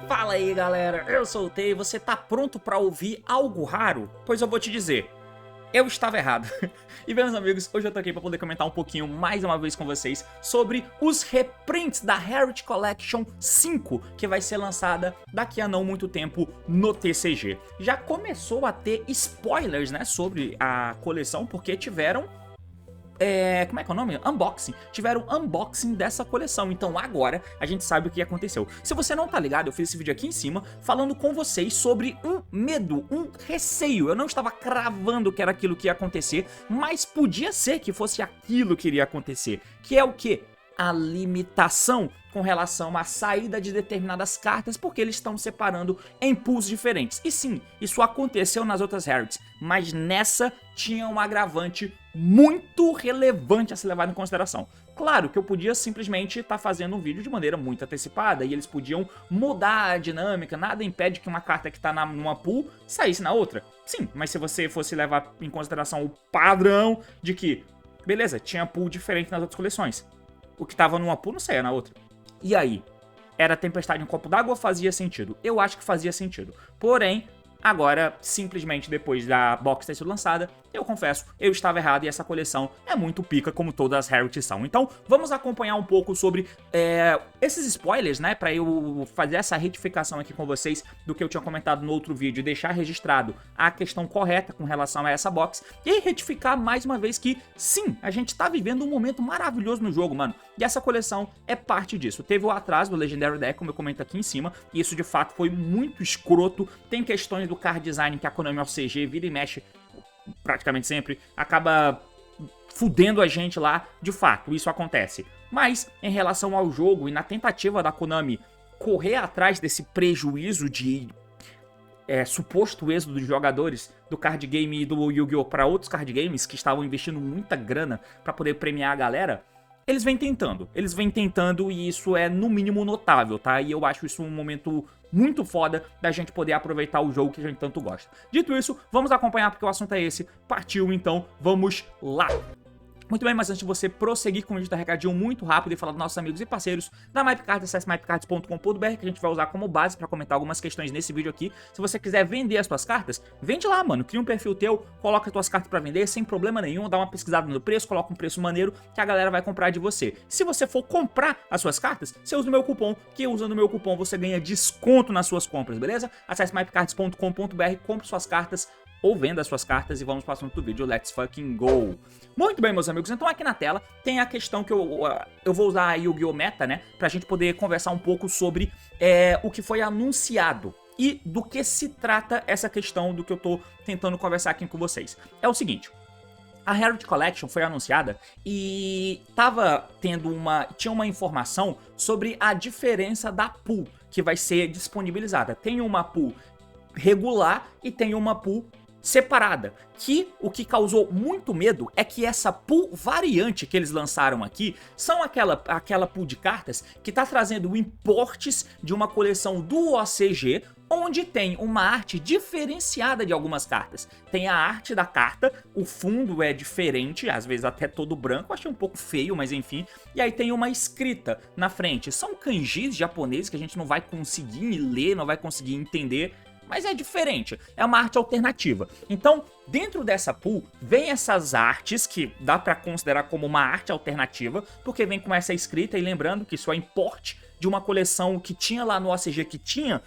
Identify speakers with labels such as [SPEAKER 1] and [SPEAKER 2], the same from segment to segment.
[SPEAKER 1] Fala aí galera, eu sou o Tei e você tá pronto pra ouvir algo raro? Pois eu vou te dizer, eu estava errado. E bem meus amigos, hoje eu tô aqui pra poder comentar um pouquinho mais uma vez com vocês sobre os reprints da Heritage Collection 5, que vai ser lançada daqui a não muito tempo no TCG. Já começou a ter spoilers, né, sobre a coleção, porque tiveram... como é que é o nome? Unboxing. Tiveram unboxing dessa coleção, então agora a gente sabe o que aconteceu. Se você não tá ligado, eu fiz esse vídeo aqui em cima falando com vocês sobre um medo, um receio. Eu não estava cravando que era aquilo que ia acontecer, mas podia ser que fosse aquilo que iria acontecer. Que é o quê? A limitação com relação à saída de determinadas cartas, porque eles estão separando em pools diferentes. E sim, isso aconteceu nas outras Heretics, mas nessa tinha um agravante muito relevante a ser levado em consideração. Claro que eu podia simplesmente estar fazendo um vídeo de maneira muito antecipada e eles podiam mudar a dinâmica, nada impede que uma carta que está numa pool saísse na outra. Sim, mas se você fosse levar em consideração o padrão de que, beleza, tinha pool diferente nas outras coleções. O que estava numa pool não saía na outra. E aí? Era tempestade em um copo d'água ou fazia sentido? Eu acho que fazia sentido. Porém, agora, simplesmente depois da box ter sido lançada, eu confesso, eu estava errado e essa coleção é muito pica como todas as Heritage são. Então, vamos acompanhar um pouco sobre esses spoilers, né, pra eu fazer essa retificação aqui com vocês do que eu tinha comentado no outro vídeo e deixar registrado a questão correta com relação a essa box e retificar mais uma vez que, sim, a gente tá vivendo um momento maravilhoso no jogo, mano, e essa coleção é parte disso. Teve o atraso do Legendary Deck, como eu comento aqui em cima, e isso de fato foi muito escroto. Tem questões do card design que a Konami OCG vira e mexe praticamente sempre, acaba fudendo a gente lá, de fato, isso acontece. Mas, em relação ao jogo e na tentativa da Konami correr atrás desse prejuízo de suposto êxodo de jogadores do card game e do Yu-Gi-Oh! Para outros card games que estavam investindo muita grana para poder premiar a galera, eles vêm tentando e isso é no mínimo notável, tá? E eu acho isso um momento muito foda da gente poder aproveitar o jogo que a gente tanto gosta. Dito isso, vamos acompanhar porque o assunto é esse. Partiu então, vamos lá! Muito bem, mas antes de você prosseguir com o vídeo, tá recadinho muito rápido e falar dos nossos amigos e parceiros da Mapcards, acesse mapcards.com.br que a gente vai usar como base pra comentar algumas questões nesse vídeo aqui. Se você quiser vender as suas cartas, vende lá, mano. Cria um perfil teu, coloca as tuas cartas pra vender sem problema nenhum, dá uma pesquisada no preço, coloca um preço maneiro que a galera vai comprar de você. Se você for comprar as suas cartas, você usa o meu cupom, que usando o meu cupom você ganha desconto nas suas compras, beleza? Acesse mapcards.com.br, compre suas cartas ou venda as suas cartas e vamos para o assunto do vídeo, let's fucking go! Muito bem, meus amigos, então aqui na tela tem a questão que eu vou usar a Yu-Gi-Oh! Meta, né, pra gente poder conversar um pouco sobre o que foi anunciado e do que se trata essa questão do que eu tô tentando conversar aqui com vocês. É o seguinte, a Heritage Collection foi anunciada e tinha uma informação sobre a diferença da pool que vai ser disponibilizada. Tem uma pool regular e tem uma pool separada, que o que causou muito medo é que essa pool variante que eles lançaram aqui são aquela pool de cartas que tá trazendo importes de uma coleção do OCG, onde tem uma arte diferenciada de algumas cartas. Tem a arte da carta, o fundo é diferente, às vezes até todo branco, achei um pouco feio, mas enfim. E aí tem uma escrita na frente, são kanjis japoneses que a gente não vai conseguir ler, não vai conseguir entender, mas é diferente, é uma arte alternativa. Então, dentro dessa pool, vem essas artes que dá pra considerar como uma arte alternativa, porque vem com essa escrita, e lembrando que isso é importe de uma coleção que tinha lá no OCG, que tinha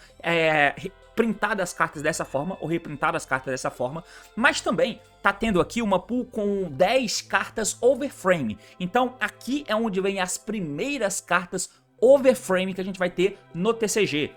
[SPEAKER 1] printado as cartas dessa forma, ou reprintado as cartas dessa forma, mas também tá tendo aqui uma pool com 10 cartas overframe. Então, aqui é onde vem as primeiras cartas overframe que a gente vai ter no TCG.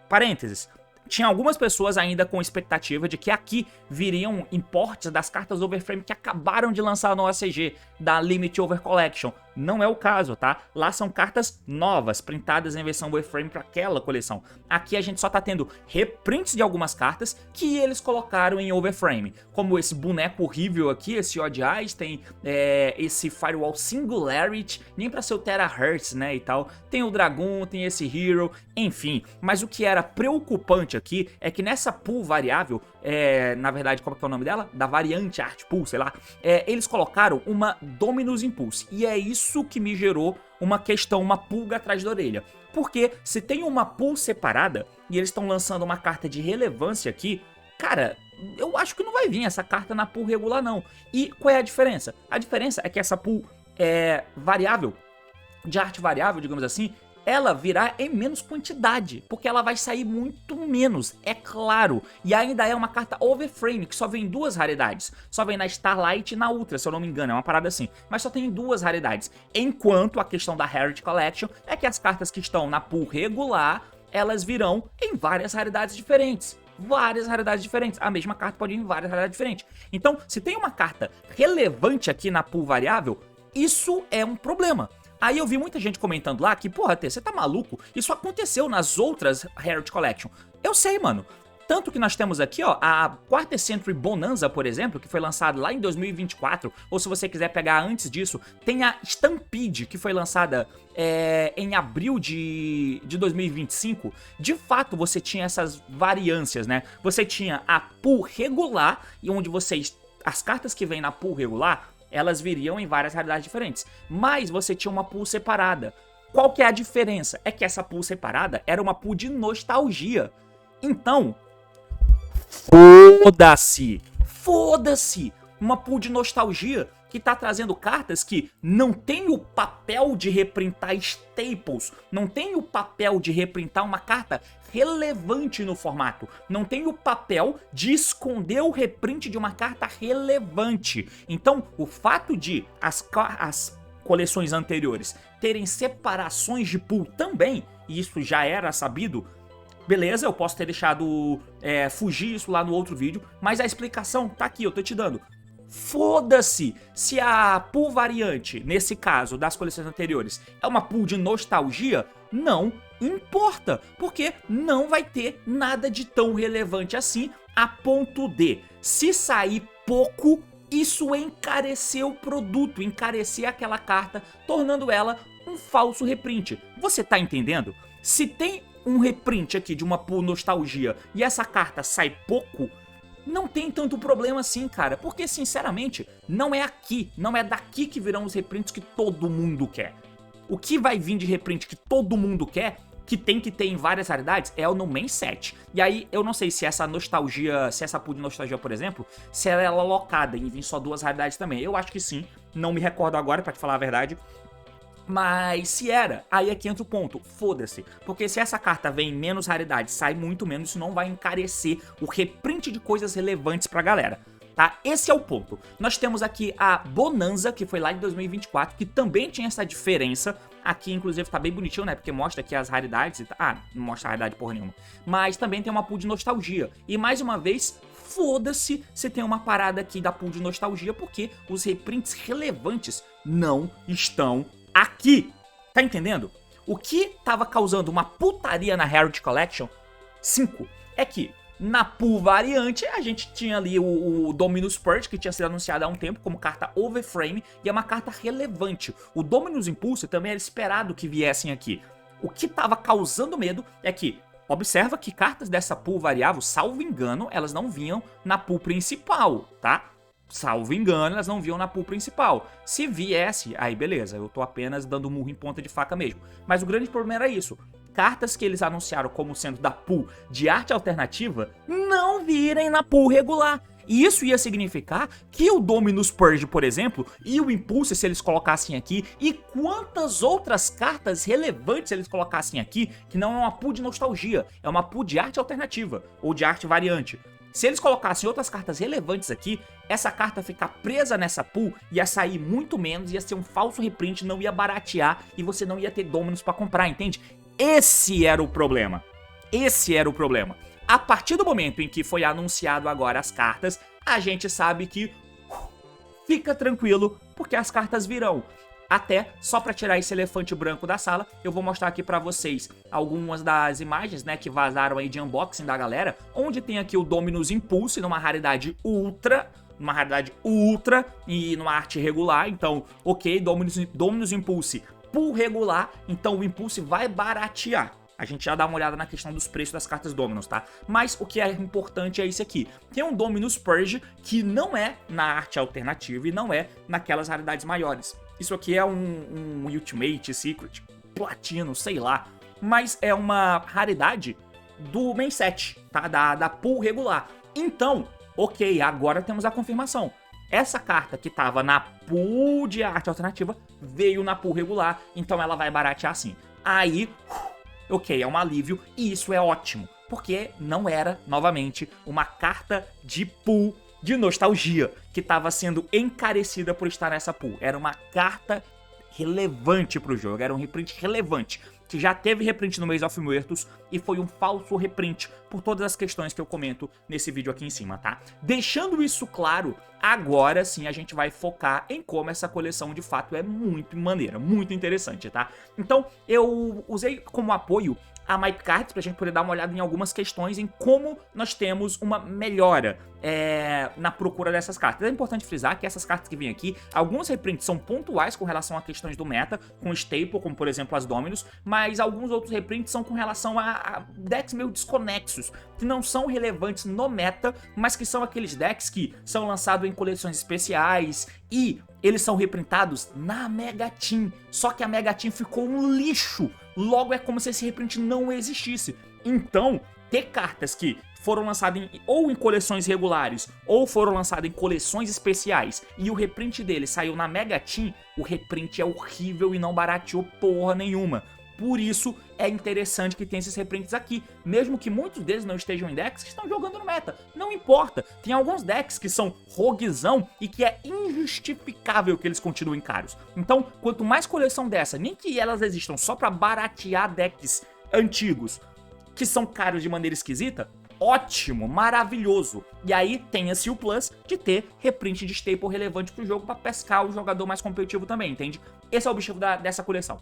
[SPEAKER 1] Parênteses. Tinha algumas pessoas ainda com expectativa de que aqui viriam importes das cartas overframe que acabaram de lançar no OCG, da Limit Over Collection. não é o caso, tá? Lá são cartas novas, printadas em versão Warframe para aquela coleção. Aqui a gente só tá tendo reprints de algumas cartas que eles colocaram em Overframe, como esse boneco horrível aqui, esse Odd Eyes, tem esse Firewall Singularity, nem pra ser o Terahertz, né, e tal. Tem o Dragon, tem esse Hero, enfim. Mas o que era preocupante aqui é que nessa pool variável, na verdade, qual que é o nome dela? Da variante Art Pool, sei lá. Eles colocaram uma Dominus Impulse, e é isso que me gerou uma questão, uma pulga atrás da orelha. Porque se tem uma pool separada, e eles estão lançando uma carta de relevância aqui, cara, eu acho que não vai vir essa carta na pool regular não. E qual é a diferença? A diferença é que essa pool variável, de arte variável, digamos assim, ela virá em menos quantidade, porque ela vai sair muito menos, é claro. E ainda é uma carta Overframe, que só vem em 2 raridades. Só vem na Starlight e na Ultra, se eu não me engano, é uma parada assim. Mas só tem 2 raridades. Enquanto a questão da Heritage Collection é que as cartas que estão na pool regular, elas virão em várias raridades diferentes. Várias raridades diferentes. A mesma carta pode ir em várias raridades diferentes. Então, se tem uma carta relevante aqui na pool variável, isso é um problema. Aí eu vi muita gente comentando lá que, porra, T, você tá maluco? Isso aconteceu nas outras Heritage Collection. Eu sei, mano. Tanto que nós temos aqui, ó, a Quarter Century Bonanza, por exemplo, que foi lançada lá em 2024, ou se você quiser pegar antes disso, tem a Stampede, que foi lançada em abril de 2025. De fato, você tinha essas variâncias, né? Você tinha a pool regular, e onde as cartas que vêm na pool regular, elas viriam em várias raridades diferentes. Mas você tinha uma pool separada. Qual que é a diferença? É que essa pool separada era uma pool de nostalgia. Então, foda-se! Foda-se! Uma pool de nostalgia que tá trazendo cartas que não tem o papel de reprintar staples, não tem o papel de reprintar uma carta relevante no formato, não tem o papel de esconder o reprint de uma carta relevante. Então, o fato de as coleções anteriores terem separações de pool também, e isso já era sabido, beleza, eu posso ter deixado fugir isso lá no outro vídeo, mas a explicação tá aqui, eu tô te dando. Foda-se se a pool variante, nesse caso das coleções anteriores, é uma pool de nostalgia, não importa, porque não vai ter nada de tão relevante assim, a ponto de, se sair pouco, isso encarecer o produto, encarecer aquela carta, tornando ela um falso reprint. Você tá entendendo? Se tem um reprint aqui de uma pool nostalgia e essa carta sai pouco, não tem tanto problema assim, cara, porque sinceramente, não é daqui que virão os reprints que todo mundo quer. O que vai vir de reprint que todo mundo quer, que tem que ter em várias raridades, é o No Man's set. E aí, eu não sei se essa nostalgia, se essa pool de nostalgia, por exemplo, se ela é alocada em vir só 2 raridades também. Eu acho que sim, não me recordo agora, pra te falar a verdade. Mas se era, aí é que entra o ponto, foda-se. Porque se essa carta vem em menos raridade, sai muito menos, isso não vai encarecer o reprint de coisas relevantes pra galera, tá? Esse é o ponto. Nós temos aqui a Bonanza, que foi lá em 2024, que também tinha essa diferença. Aqui, inclusive, tá bem bonitinho, né? Porque mostra aqui as raridades. Não mostra a raridade porra nenhuma. Mas também tem uma pool de nostalgia. E mais uma vez, foda-se se tem uma parada aqui da pool de nostalgia, porque os reprints relevantes não estão aqui, tá entendendo? O que tava causando uma putaria na Heritage Collection 5 é que na pool variante a gente tinha ali o Dominus Purge, que tinha sido anunciado há um tempo como carta Overframe, e é uma carta relevante. O Dominus Impulse também era esperado que viessem aqui. O que tava causando medo é que, observa que cartas dessa pool variável, salvo engano, elas não vinham na pool principal, tá? Salvo engano, elas não vinham na pool principal. Se viesse, aí beleza, eu tô apenas dando murro em ponta de faca mesmo. Mas o grande problema era isso. Cartas que eles anunciaram como sendo da pool de arte alternativa não virem na pool regular. E isso ia significar que o Dominus Purge, por exemplo, e o Impulse, se eles colocassem aqui, e quantas outras cartas relevantes eles colocassem aqui, que não é uma pool de nostalgia, é uma pool de arte alternativa, ou de arte variante. Se eles colocassem outras cartas relevantes aqui, essa carta ficar presa nessa pool ia sair muito menos, ia ser um falso reprint, não ia baratear e você não ia ter Dominus pra comprar, entende? Esse era o problema. Esse era o problema. A partir do momento em que foi anunciado agora as cartas, a gente sabe que fica tranquilo, porque as cartas virão. Até, só para tirar esse elefante branco da sala, eu vou mostrar aqui para vocês algumas das imagens, né, que vazaram aí de unboxing da galera, onde tem aqui o Dominus Impulse numa raridade ultra e numa arte regular. Então, ok, Dominus Impulse pool regular, então o Impulse vai baratear. A gente já dá uma olhada na questão dos preços das cartas Dominus, tá? Mas o que é importante é isso aqui. Tem um Dominus Purge que não é na arte alternativa e não é naquelas raridades maiores. Isso aqui é um Ultimate, Secret, Platino, sei lá. Mas é uma raridade do main set, tá? Da pool regular. Então, ok, agora temos a confirmação. Essa carta que tava na pool de arte alternativa veio na pool regular, então ela vai baratear sim. Aí, ok, é um alívio e isso é ótimo, porque não era, novamente, uma carta de pool de nostalgia que estava sendo encarecida por estar nessa pool. Era uma carta relevante pro jogo, era um reprint relevante, que já teve reprint no Maze of Muertos e foi um falso reprint por todas as questões que eu comento nesse vídeo aqui em cima, tá? Deixando isso claro, agora sim a gente vai focar em como essa coleção de fato é muito maneira, muito interessante, tá? Então eu usei como apoio a MyCards pra gente poder dar uma olhada em algumas questões em como nós temos uma melhora na procura dessas cartas. É importante frisar que essas cartas que vêm aqui, alguns reprints são pontuais com relação a questões do meta, com staple, como por exemplo as Dominus, mas alguns outros reprints são com relação a decks meio desconexos, que não são relevantes no meta, mas que são aqueles decks que são lançados em coleções especiais e eles são reprintados na Mega Team, só que a Mega Team ficou um lixo, logo é como se esse reprint não existisse. Então, ter cartas que foram lançadas ou em coleções regulares ou foram lançadas em coleções especiais e o reprint dele saiu na Mega Team, o reprint é horrível e não barateou porra nenhuma. Por isso é interessante que tem esses reprints aqui, mesmo que muitos deles não estejam em decks que estão jogando no meta, não importa. Tem alguns decks que são roguezão e que é injustificável que eles continuem caros. Então, quanto mais coleção dessa, nem que elas existam só pra baratear decks antigos que são caros de maneira esquisita, ótimo, maravilhoso. E aí tem-se o plus de ter reprint de staple relevante pro jogo pra pescar o jogador mais competitivo também, entende? Esse é o objetivo dessa coleção.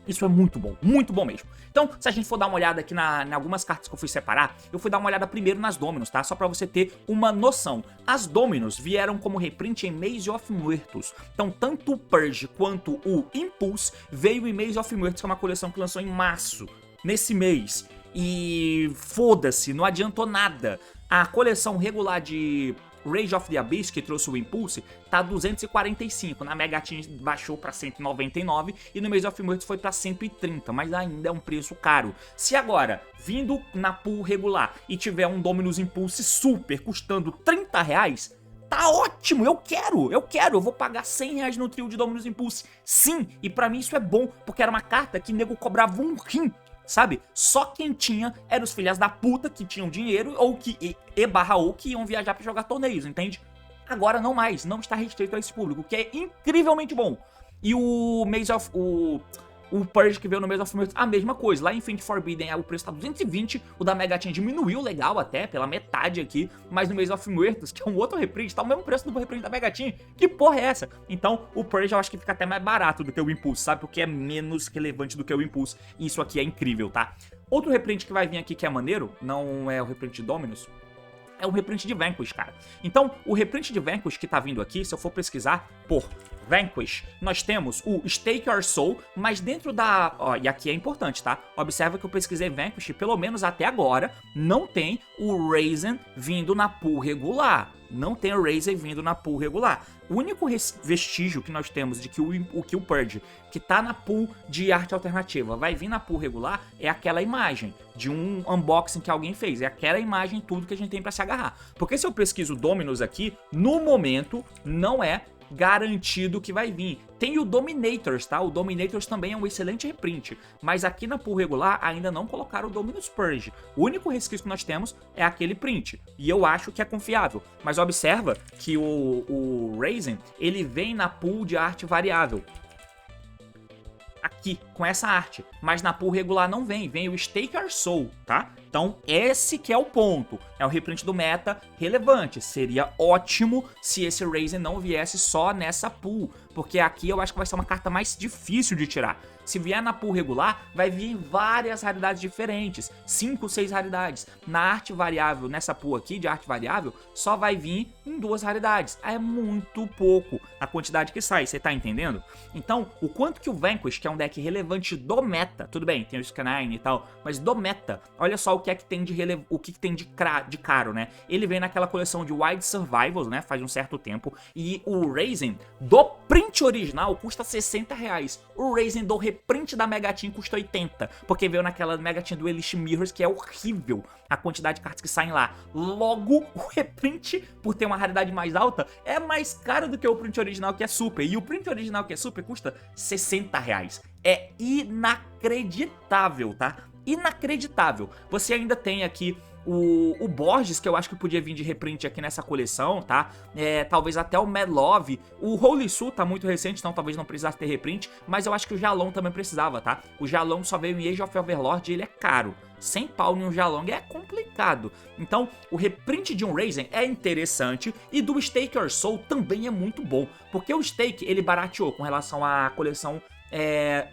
[SPEAKER 1] Isso é muito bom mesmo. Então, se a gente for dar uma olhada aqui em algumas cartas que eu fui separar, eu fui dar uma olhada primeiro nas Dominus, tá? Só pra você ter uma noção. As Dominus vieram como reprint em Maze of Muertos. Então, tanto o Purge quanto o Impulse veio em Maze of Muertos, que é uma coleção que lançou em março, nesse mês. E foda-se, não adiantou nada. A coleção regular de Rage of the Abyss, que trouxe o Impulse, tá 245, na Mega Team baixou pra 199 e no Maze of Muertos foi pra 130, mas ainda é um preço caro. Se agora, vindo na pool regular e tiver um Dominus Impulse super custando 30 reais, tá ótimo, eu vou pagar 100 reais no trio de Dominus Impulse, sim, e pra mim isso é bom, porque era uma carta que nego cobrava um rim, sabe? Só quem tinha eram os filhas da puta que tinham dinheiro ou que iam viajar pra jogar torneios, entende? Agora não mais, não está restrito a esse público, que é incrivelmente bom. E o o Purge que veio no Maze of Muertos, a mesma coisa. Lá em Infinity Forbidden o preço tá 220, o da Mega Team diminuiu legal até, pela metade aqui, mas no Maze of Muertos, que é um outro reprint, tá o mesmo preço do reprint da Mega Team. Que porra é essa? Então o Purge eu acho que fica até mais barato do que o Impulse, sabe? Porque é menos relevante do que o Impulse, e isso aqui é incrível, tá? Outro reprint que vai vir aqui que é maneiro, não é o reprint de Dominus, é o reprint de Vanquish, cara. Então, o reprint de Vanquish que tá vindo aqui, se eu for pesquisar por Vanquish, nós temos o Stake Your Soul, mas dentro da... Ó, e aqui é importante, tá? Observa que eu pesquisei Vanquish, pelo menos até agora, não tem o Raisin vindo na pool regular. Não tem o Raisin vindo na pool regular. O único vestígio que nós temos de que o Purge, que tá na pool de arte alternativa, vai vir na pool regular, é aquela imagem de um unboxing que alguém fez. É aquela imagem, tudo que a gente tem pra se agarrar. Porque se eu pesquiso Dominus aqui, no momento, não é garantido que vai vir. Tem o Dominators, tá? O Dominators também é um excelente reprint, mas aqui na pool regular ainda não colocaram o Dominus Purge. O único resquício que nós temos é aquele print, e eu acho que é confiável. Mas observa que o Raisin, ele vem na pool de arte variável. aqui, com essa arte. Mas na pool regular não vem, vem o Stake Your Soul, tá? Então esse que é o ponto, é um reprint do meta relevante. Seria ótimo se esse Raizen não viesse só nessa pool, porque aqui eu acho que vai ser uma carta mais difícil de tirar. Se vier na pool regular, vai vir em várias raridades diferentes, 5, 6 raridades. Na arte variável, nessa pool aqui de arte variável, só vai vir em 2 raridades. É muito pouco a quantidade que sai, você tá entendendo? Então, o quanto que o Vanquish, que é um deck relevante do meta, tudo bem, tem o Scanine e tal, mas do meta, olha só o que é que tem de caro, né? Ele vem naquela coleção de Wide Survivals, né, faz um certo tempo, e o Raizen do print original custa R$60. O Raizen do reprint da Mega Team custa 80, porque veio naquela Mega Team do Elite Mirrors, que é horrível a quantidade de cartas que saem lá. Logo, o reprint, por ter uma raridade mais alta, é mais caro do que o print original, que é super. E o print original, que é super, custa R$60. É inacreditável, tá? Inacreditável. Você ainda tem aqui o Borges, que eu acho que podia vir de reprint aqui nessa coleção, tá? Talvez até o Mad Love. O Holy Su tá muito recente, então talvez não precisasse ter reprint, mas eu acho que o Jalon também precisava, tá? O Jalon só veio em Age of Overlord e ele é caro. 100 pau em um Jalong é complicado. Então, o reprint de um Raizen é interessante e do Stake Your Soul também é muito bom, porque o Stake ele barateou com relação à coleção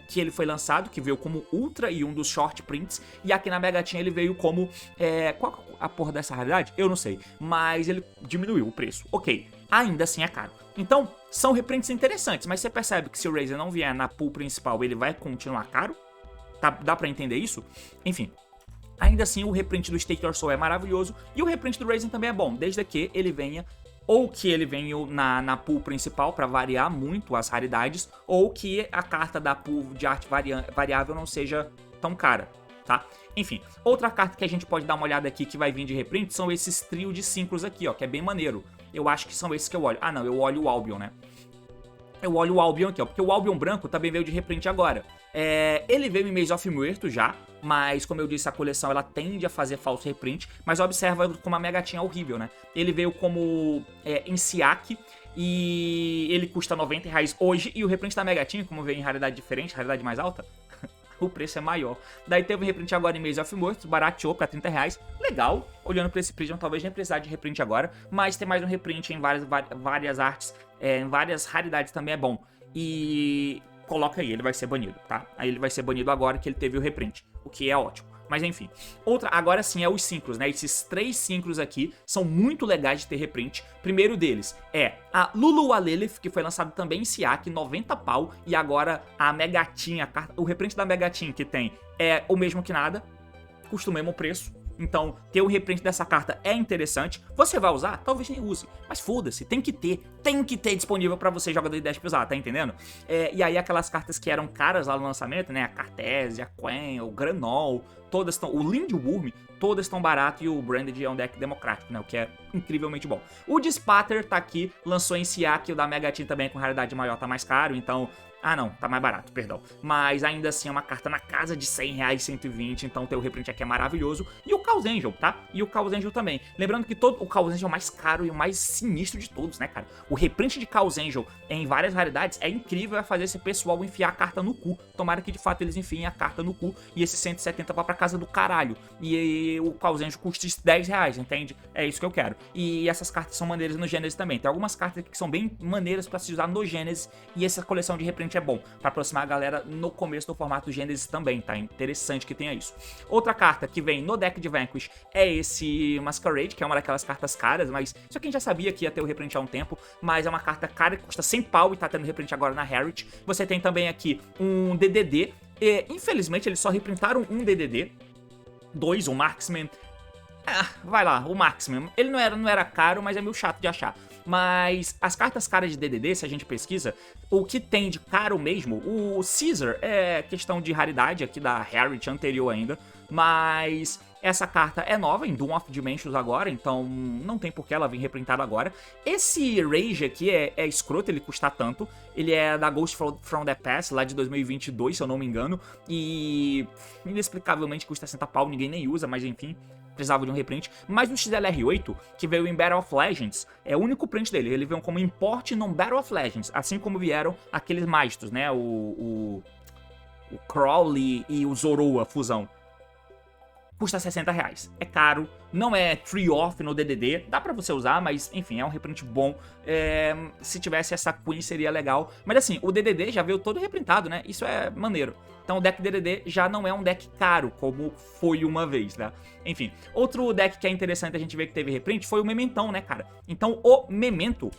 [SPEAKER 1] que ele foi lançado, que veio como Ultra e um dos Short Prints, e aqui na Mega Team ele veio como... qual a porra dessa raridade? Eu não sei, mas ele diminuiu o preço. Ok, ainda assim é caro. Então, são reprints interessantes, mas você percebe que se o Raizen não vier na pool principal, ele vai continuar caro? Dá pra entender isso? Enfim... Ainda assim, o reprint do Stake Your Soul é maravilhoso e o reprint do Raizen também é bom, desde que ele venha, ou que ele venha na pool principal para variar muito as raridades, ou que a carta da pool de arte variável não seja tão cara, tá? Enfim, outra carta que a gente pode dar uma olhada aqui que vai vir de reprint são esses trio de síncros aqui, ó, que é bem maneiro. Eu acho que são esses que eu olho. Ah, não, eu olho o Albion, né? Eu olho o Albion aqui, ó, porque o Albion branco também veio de reprint agora. Ele veio em Maze of Muerto já, mas como eu disse, a coleção ela tende a fazer falso reprint, mas observa como a Mega Team é horrível, né? Ele veio como em Siak e ele custa R$90 hoje, e o reprint da Mega Team, como veio em raridade diferente, raridade mais alta, o preço é maior. Daí teve um reprint agora em Maze of Muerto, barateou pra R$30, legal. Olhando pra esse Prism, talvez nem precisar de reprint agora, mas ter mais um reprint em várias artes, em várias raridades também é bom. E coloca aí, ele vai ser banido, tá? Aí ele vai ser banido agora que ele teve o reprint, o que é ótimo. Mas enfim, agora sim é os síncros, né? Esses 3 síncros aqui são muito legais de ter reprint. Primeiro deles é a Lulu Alelith, que foi lançado também em Siak, 90 pau. E agora a Mega Team, o reprint da Mega Team que tem é o mesmo que nada, custa o mesmo preço. Então, ter o reprint dessa carta é interessante. Você vai usar? Talvez nem use. Mas foda-se, tem que ter disponível pra você, jogador de 10 usar, tá entendendo? E aí aquelas cartas que eram caras lá no lançamento, né? A Cartesia, a Quen, o Granol, todas estão... O Lindworm, todas estão baratas, e o Branded é um deck democrático, né? O que é incrivelmente bom. O Dispater tá aqui, lançou em Siak, o da Mega Team também com raridade maior tá mais caro, então... Ah, não, tá mais barato, perdão. Mas ainda assim é uma carta na casa de R$100, 120, então ter o reprint aqui é maravilhoso. E o Chaos Angel, tá? E o Chaos Angel também. Lembrando que o Chaos Angel é o mais caro e o mais sinistro de todos, né, cara? O reprint de Chaos Angel em várias raridades é incrível, é fazer esse pessoal enfiar a carta no cu. Tomara que de fato eles enfiem a carta no cu e esse 170 vá pra casa do caralho. E o Chaos Angel custa R$10, entende? É isso que eu quero. E essas cartas são maneiras no Gênesis também. Tem algumas cartas aqui que são bem maneiras pra se usar no Gênesis, e essa coleção de reprint é bom, pra aproximar a galera no começo do formato Gênesis também, tá? Interessante que tenha isso. Outra carta que vem no deck de Vanquish é esse Masquerade, que é uma daquelas cartas caras, mas isso aqui a gente já sabia que ia ter o reprint há um tempo, mas é uma carta cara que custa 100 pau e tá tendo reprint agora na Harriet. Você tem também aqui um DDD, infelizmente eles só reprintaram um DDD, 2, um Marksman. Vai lá, o Marksman. Ele não era caro, mas é meio chato de achar. Mas as cartas caras de DDD, se a gente pesquisa, o que tem de caro mesmo, o Caesar é questão de raridade aqui da Harriet anterior ainda, mas essa carta é nova, em Doom of Dimensions agora, então não tem por que ela vir reprintada agora. Esse Rage aqui é escroto ele custar tanto, ele é da Ghost from the Past, lá de 2022, se eu não me engano, e inexplicavelmente custa 60 pau, ninguém nem usa, mas enfim... precisava de um reprint, mas no XLR8, que veio em Battle of Legends, é o único print dele, ele veio como import no Battle of Legends, assim como vieram aqueles Maestros, né, o Crowley e o Zoroa fusão. Custa R$60. É caro, não é free off no DDD, dá pra você usar, mas enfim, é um reprint bom. Se tivesse essa Queen seria legal. Mas assim, o DDD já veio todo reprintado, né? Isso é maneiro. Então o deck DDD já não é um deck caro, como foi uma vez, né? Enfim, outro deck que é interessante a gente ver que teve reprint foi o Mementão, né, cara? Então o Memento,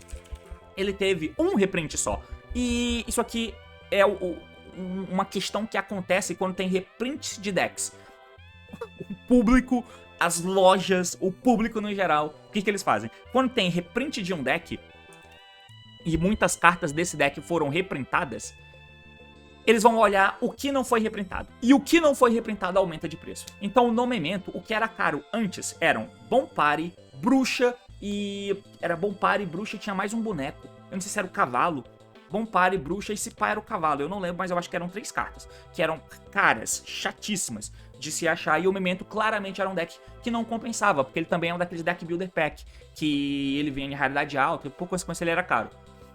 [SPEAKER 1] ele teve um reprint só. E isso aqui é uma questão que acontece quando tem reprint de decks. O público, as lojas, o público no geral, o que eles fazem? Quando tem reprint de um deck, e muitas cartas desse deck foram reprintadas, eles vão olhar o que não foi reprintado. E o que não foi reprintado aumenta de preço. Então no Memento, o que era caro antes eram Bompari, Bruxa e... Era Bompari, Bruxa e tinha mais um boneco. Eu não sei se era o Cavalo. Bompari, Bruxa e se pá era o Cavalo. Eu não lembro, mas eu acho que eram 3 cartas. Que eram caras, chatíssimas de se achar. E o Memento claramente era um deck que não compensava. Porque ele também é um daqueles deck builder pack. Que ele vinha de raridade alta e por consequência ele era caro.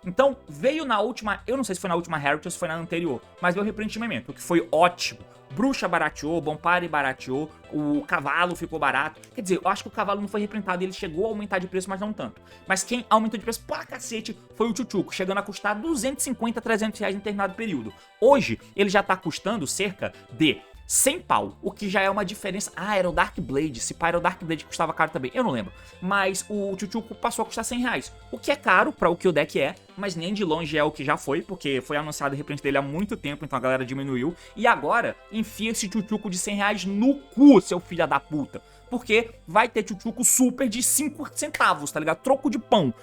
[SPEAKER 1] Então veio na última, eu não sei se foi na última Heritage ou se foi na anterior, mas veio o reprint de Memento, que foi ótimo. Bruxa barateou, Bompari barateou, o Cavalo ficou barato. Quer dizer, eu acho que o Cavalo não foi reprintado, ele chegou a aumentar de preço, mas não tanto. Mas quem aumentou de preço pra cacete foi o Chuchuco, chegando a custar 250, 300 reais em determinado período. Hoje, ele já tá custando cerca de 100 pau, o que já é uma diferença. Ah, era o Dark Blade, se pá era o Dark Blade que custava caro também, eu não lembro. Mas o Chuchuco passou a custar 100 reais, o que é caro pra o que o deck é, mas nem de longe é o que já foi, porque foi anunciado o reprint dele há muito tempo, então a galera diminuiu. E agora, enfia esse Chuchuco de 100 reais no cu, seu filho da puta. Porque vai ter Chuchuco super de 5 centavos, tá ligado? Troco de pão.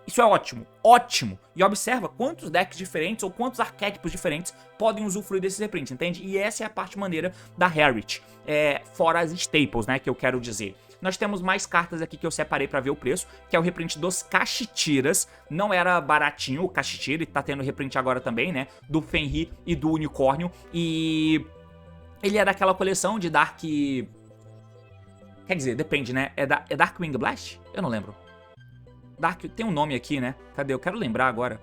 [SPEAKER 1] Isso é ótimo, ótimo. E observa quantos decks diferentes ou quantos arquétipos diferentes podem usufruir desses reprints, entende? E essa é a parte maneira da Heritage, fora as staples, né, que eu quero dizer. Nós temos mais cartas aqui que eu separei pra ver o preço, que é o reprint dos Cachetiras. Não era baratinho o Cachitira, e tá tendo reprint agora também, né, do Fenrir e do Unicórnio. E ele é daquela coleção de Dark... Quer dizer, depende, né? É Darkwing Blast? Eu não lembro. Tem um nome aqui, né? Cadê? Eu quero lembrar agora.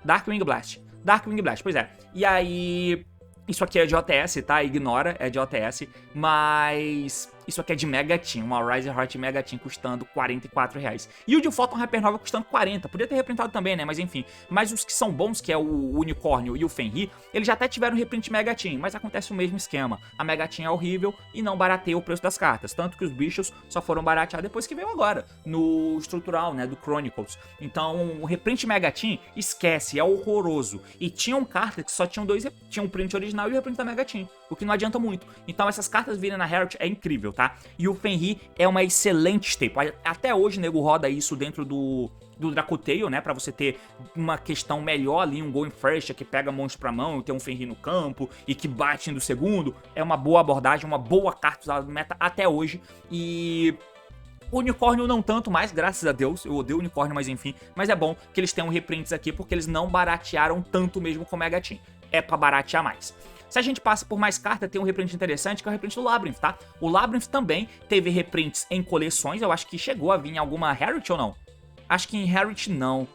[SPEAKER 1] Darkwing Blast. Darkwing Blast, pois é. E aí... Isso aqui é de OTS, tá? Ignora, é de OTS. Mas... Isso aqui é de Mega Team, uma Rise Heart Mega Team custando 44 reais. E o de Photon Hypernova custando 40. Podia ter reprintado também, né? Mas enfim. Mas os que são bons, que é o Unicórnio e o Fenrir, eles já até tiveram reprint Mega Team. Mas acontece o mesmo esquema. A Mega Team é horrível e não barateia o preço das cartas. Tanto que os bichos só foram baratear depois que veio agora. No estrutural, né? Do Chronicles. Então, o reprint Mega Team, esquece, é horroroso. E tinham cartas que só tinham dois... Tinha um print original e o reprint da Mega Team. O que não adianta muito. Então, essas cartas virem na Heritage é incrível, tá? E o Fenrir é uma excelente staple. Até hoje o nego roda isso dentro do Dracotale, né? Pra você ter uma questão melhor ali, um Going First que pega monstro pra mão e tem um Fenrir no campo e que bate no segundo. É uma boa abordagem, uma boa carta usada no meta até hoje. E... O Unicórnio não tanto mais, graças a Deus. Eu odeio o Unicórnio, mas enfim. Mas é bom que eles tenham reprints aqui, porque eles não baratearam tanto mesmo com o Mega Team. É pra baratear mais. Se a gente passa por mais carta, tem um reprint interessante, que é o reprint do Labyrinth, tá? O Labyrinth também teve reprints em coleções. Eu acho que chegou a vir em alguma Heritage ou não? Acho que em Heritage não.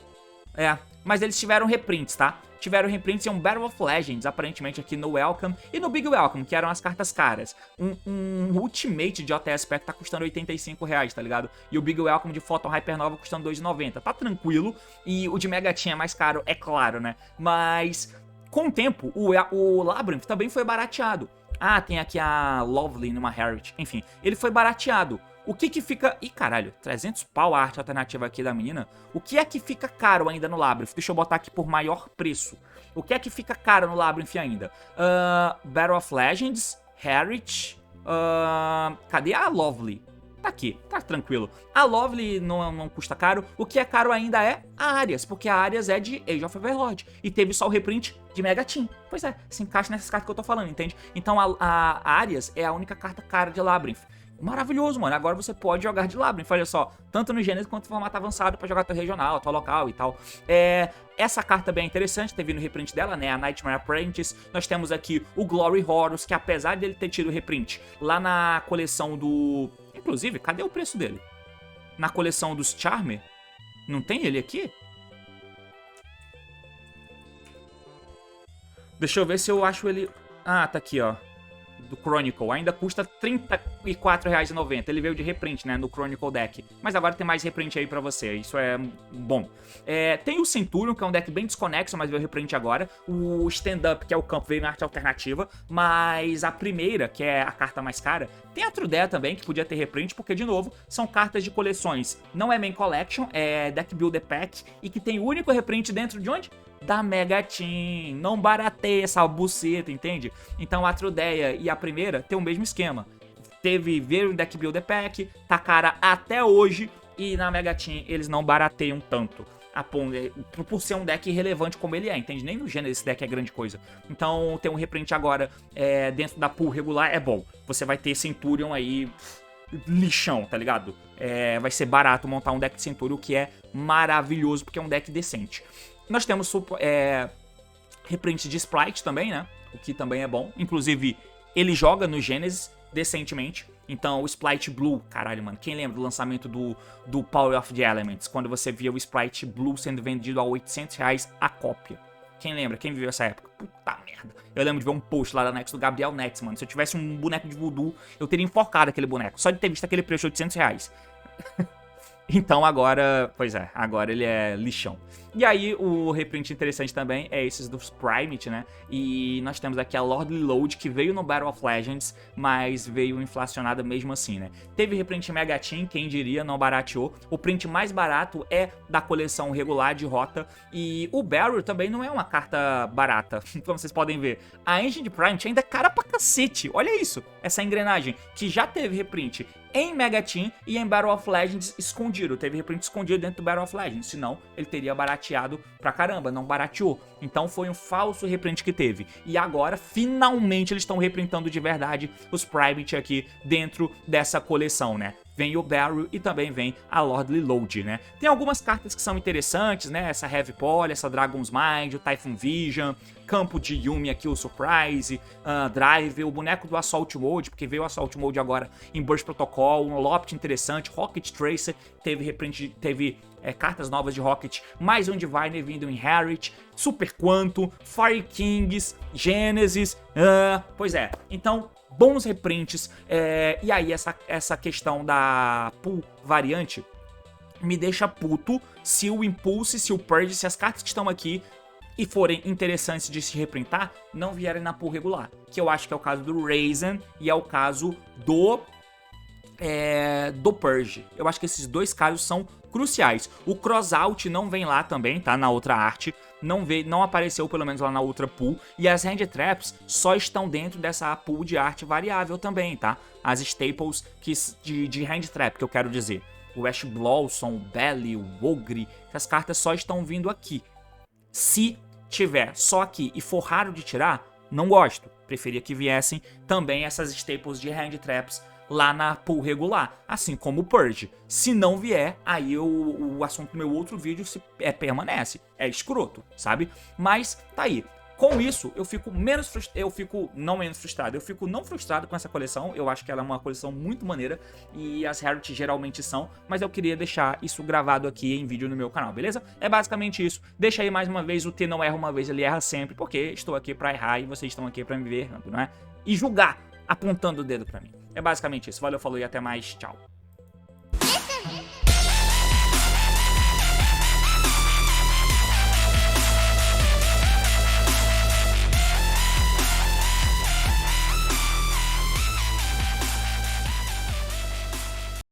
[SPEAKER 1] Mas eles tiveram reprints, tá? Tiveram reprints em um Battle of Legends, aparentemente aqui no Welcome e no Big Welcome, que eram as cartas caras. Um Ultimate de OTS Pack tá custando 85 reais, tá ligado? E o Big Welcome de Photon Hypernova custando 2,90. Tá tranquilo. E o de Mega Team é mais caro, é claro, né? Mas... Com o tempo, o Labyrinth também foi barateado. Ah, tem aqui a Lovely numa Heritage. Enfim, ele foi barateado. O que que fica... Ih, caralho, 300 pau a arte alternativa aqui da menina. O que é que fica caro ainda no Labyrinth? Deixa eu botar aqui por maior preço. O que é que fica caro no Labyrinth ainda? Battle of Legends, Heritage... cadê a Lovely? Tá aqui, tá tranquilo. A Lovely não custa caro. O que é caro ainda é a Arias, porque a Arias é de Age of Overlord. E teve só o reprint de Mega Team. Pois é, se encaixa nessas cartas que eu tô falando, entende? Então a Arias é a única carta cara de Labyrinth. Maravilhoso, mano. Agora você pode jogar de Labyrinth, olha só. Tanto no Gênesis quanto no formato avançado pra jogar teu regional, teu local e tal. Essa carta bem interessante, teve no reprint dela, né? A Nightmare Apprentice. Nós temos aqui o Glory Horus, que apesar dele ter tido reprint lá na coleção do... Inclusive, cadê o preço dele? Na coleção dos Charmer? Não tem ele aqui? Deixa eu ver se eu acho ele... Ah, tá aqui, ó. Do Chronicle. Ainda custa R$ 34,90. Ele veio de reprint, né? No Chronicle deck. Mas agora tem mais reprint aí pra você. Isso é bom. Tem o Centurion, que é um deck bem desconexo, mas veio reprint agora. O Stand-Up, que é o campo, veio na arte alternativa. Mas a primeira, que é a carta mais cara, tem a Trudea também, que podia ter reprint, porque, de novo, são cartas de coleções. Não é Main Collection, é Deck Builder Pack. E que tem o único reprint dentro de onde? Da Mega Team. Não barateia essa buceta, entende? Então a Trudea e a primeira tem o mesmo esquema. Veio o Deck Builder Pack, tá cara até hoje, e na Mega Team eles não barateiam tanto. Por ser um deck irrelevante como ele é, entende? Nem no gênero esse deck é grande coisa. Então ter um reprint agora dentro da pool regular é bom. Você vai ter Centurion aí... lixão, tá ligado? Vai ser barato montar um deck de Centurion, o que é maravilhoso, porque é um deck decente. Nós temos reprint de Spright também, né? O que também é bom. Inclusive, ele joga no Genesis decentemente. Então, o Spright Blue... Caralho, mano. Quem lembra do lançamento do Power of the Elements? Quando você via o Spright Blue sendo vendido a R$800 a cópia. Quem lembra? Quem viveu essa época? Puta merda. Eu lembro de ver um post lá da Nex do Gabriel Nex, mano. Se eu tivesse um boneco de voodoo, eu teria enforcado aquele boneco. Só de ter visto aquele preço de R$800. Então agora, pois é, agora ele é lixão. E aí o reprint interessante também é esses dos Primate, né? E nós temos aqui a Lordly Load, que veio no Battle of Legends, mas veio inflacionada mesmo assim, né? Teve reprint Mega Team, quem diria, não barateou. O print mais barato é da coleção regular de Rota. E o Barrier também não é uma carta barata, como vocês podem ver. A Engine de Primate ainda é cara pra cacete, olha isso, essa engrenagem, que já teve reprint em Mega Team e em Battle of Legends escondido. Teve reprint escondido dentro do Battle of Legends, senão ele teria barateado pra caramba, não barateou. Então foi um falso reprint que teve. E agora, finalmente, eles estão reprintando de verdade os Primate aqui dentro dessa coleção, né? Vem o Barrier e também vem a Lordly Load, né? Tem algumas cartas que são interessantes, né? Essa Heavy Poly, essa Dragon's Mind, o Typhoon Vision, campo de Yumi aqui, o Surprise, Drive, o boneco do Assault Mode, porque veio o Assault Mode agora em Burst Protocol, um Lopt interessante, Rocket Tracer, teve reprint, cartas novas de Rocket, mais um Diviner vindo em Harriet, Super Quantum, Fire Kings, Genesis, pois é, então... bons reprints, e aí essa questão da pool variante me deixa puto se o Impulse, se o Purge, se as cartas que estão aqui e forem interessantes de se reprintar, não vierem na pool regular. Que eu acho que é o caso do Raizen e é o caso do Purge. Eu acho que esses dois casos são cruciais. O Crossout não vem lá também, tá? Na outra arte. Não apareceu pelo menos lá na outra pool. E as Hand Traps só estão dentro dessa pool de arte variável também, tá? As Staples de Hand Trap, que eu quero dizer. O Ash Blossom, o Belly, o Ogre. Essas cartas só estão vindo aqui. Se tiver só aqui e for raro de tirar, não gosto. Preferia que viessem também essas Staples de Hand Traps lá na pool regular, assim como o Purge. Se não vier, aí o assunto do meu outro vídeo permanece. É escroto, sabe? Mas tá aí. Com isso, eu fico não frustrado com essa coleção. Eu acho que ela é uma coleção muito maneira e as Rarity geralmente são, mas eu queria deixar isso gravado aqui em vídeo no meu canal, beleza? É basicamente isso. Deixa aí mais uma vez, o T não erra uma vez, ele erra sempre, porque estou aqui pra errar e vocês estão aqui pra me ver errando, não é? E julgar, apontando o dedo pra mim. É basicamente isso. Valeu, falou e até mais. Tchau.